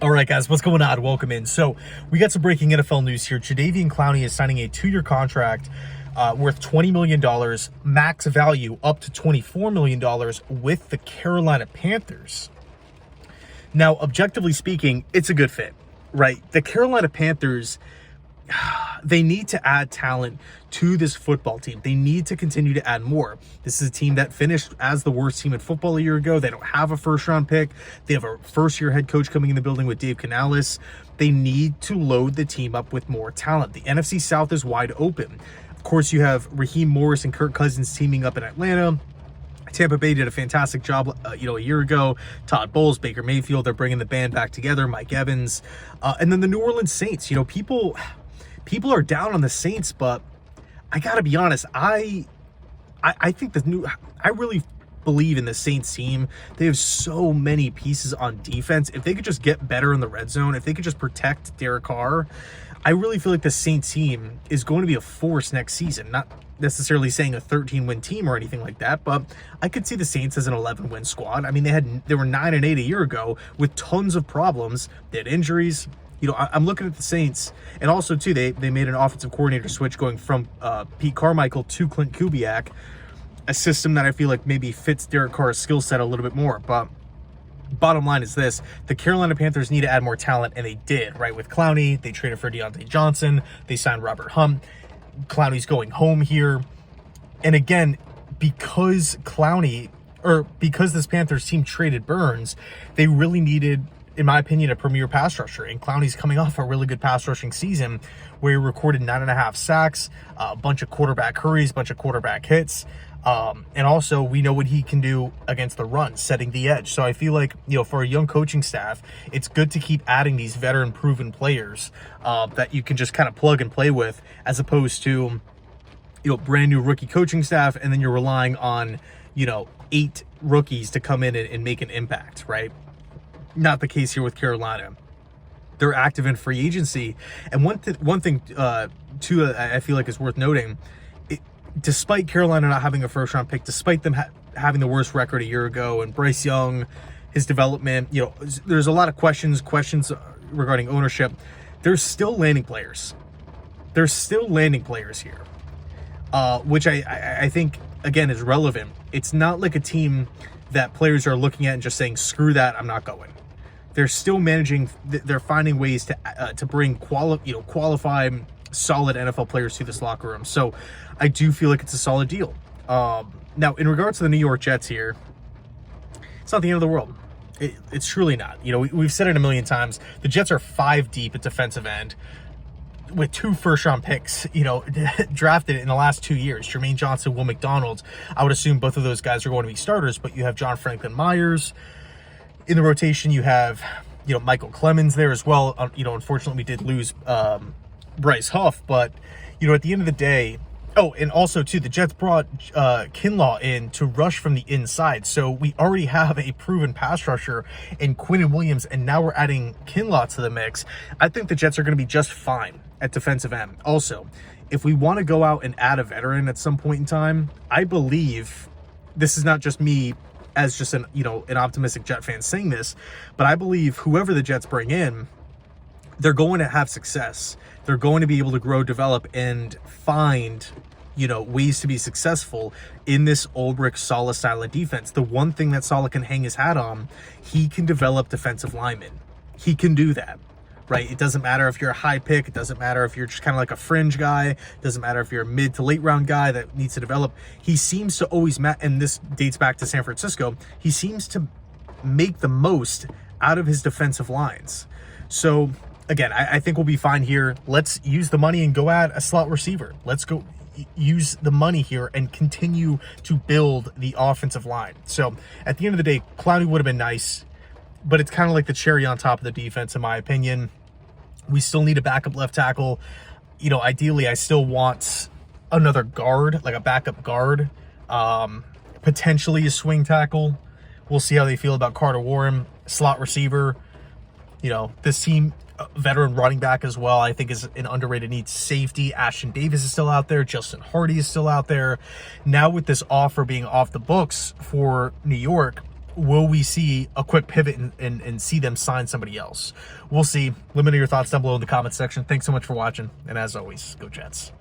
All right, guys, what's going on? Welcome in. So we got some breaking NFL news here. Jadeveon Clowney is signing a 2-year contract worth $20 million, max value up to $24 million with the Carolina Panthers. Now, objectively speaking, it's a good fit, right? The Carolina Panthers, they need to add talent to this football team. They need to continue to add more. This is a team that finished as the worst team in football a year ago. They don't have a first-round pick. They have a first-year head coach coming in the building with Dave Canales. They need to load the team up with more talent. The NFC South is wide open. Of course, you have Raheem Morris and Kirk Cousins teaming up in Atlanta. Tampa Bay did a fantastic job, a year ago. Todd Bowles, Baker Mayfield, they're bringing the band back together. Mike Evans, and then the New Orleans Saints. People are down on the Saints, but I gotta be honest. I think I really believe in the Saints team. They have so many pieces on defense. If they could just get better in the red zone, if they could just protect Derek Carr, I really feel like the Saints team is going to be a force next season. Not necessarily saying a 13-win team or anything like that, but I could see the Saints as an 11-win squad. I mean, they were 9-8 a year ago with tons of problems. They had injuries. I'm looking at the Saints, and also, too, they made an offensive coordinator switch going from Pete Carmichael to Clint Kubiak, a system that I feel like maybe fits Derek Carr's skill set a little bit more. But bottom line is this: the Carolina Panthers need to add more talent, and they did, right? With Clowney, they traded for Deontay Johnson. They signed Robert Hunt. Clowney's going home here. And again, because this Panthers team traded Burns, they really needed, in my opinion, a premier pass rusher. And Clowney's coming off a really good pass rushing season where he recorded 9.5 sacks, a bunch of quarterback hurries, a bunch of quarterback hits. And also, we know what he can do against the run, setting the edge. So I feel like, for a young coaching staff, it's good to keep adding these veteran proven players that you can just kind of plug and play with, as opposed to, brand new rookie coaching staff. And then you're relying on, 8 rookies to come in and make an impact, right? Not the case here with Carolina. They're active in free agency. And one thing, too, I feel like is worth noting, despite Carolina not having a first-round pick, despite them having the worst record a year ago, and Bryce Young, his development, there's a lot of questions regarding ownership. There's still landing players. There's still landing players here, which I think, again, is relevant. It's not like a team that players are looking at and just saying, screw that, I'm not going. They're still managing. They're finding ways to bring qualified, solid NFL players to this locker room. So I do feel like it's a solid deal. Now, in regards to the New York Jets here, it's not the end of the world. It's truly not. We've said it a million times. The Jets are 5 deep at defensive end with 2 first-round picks, drafted in the last 2 years. Jermaine Johnson, Will McDonald. I would assume both of those guys are going to be starters, but you have John Franklin Myers in the rotation. You have, Michael Clemens there as well. Unfortunately, we did lose Bryce Huff, but at the end of the day, and also too, the Jets brought Kinlaw in to rush from the inside, so we already have a proven pass rusher in Quinnen Williams, and now we're adding Kinlaw to the mix. I think the Jets are going to be just fine at defensive end. Also, if we want to go out and add a veteran at some point in time, I believe this is not just me as just an optimistic Jet fan saying this, but I believe whoever the Jets bring in, they're going to have success. They're going to be able to grow, develop, and find, ways to be successful in this Ulbrich Saleh style of defense. The one thing that Saleh can hang his hat on, he can develop defensive linemen. He can do that, right? It doesn't matter if you're a high pick. It doesn't matter if you're just kind of like a fringe guy. It doesn't matter if you're a mid to late round guy that needs to develop. He seems to always, and this dates back to San Francisco, he seems to make the most out of his defensive lines. So, again, I think we'll be fine here. Let's use the money and go add a slot receiver. Let's go use the money here and continue to build the offensive line. So at the end of the day, Clowney would have been nice, but it's kind of like the cherry on top of the defense, in my opinion. We still need a backup left tackle. Ideally, I still want another guard, like a backup guard, potentially a swing tackle. We'll see how they feel about Carter Warren, slot receiver. This team, veteran running back as well, I think is an underrated need. Safety, Ashton Davis is still out there. Justin Hardy is still out there. Now with this offer being off the books for New York, will we see a quick pivot and see them sign somebody else? We'll see. Let me know your thoughts down below in the comments section. Thanks so much for watching. And as always, go Jets.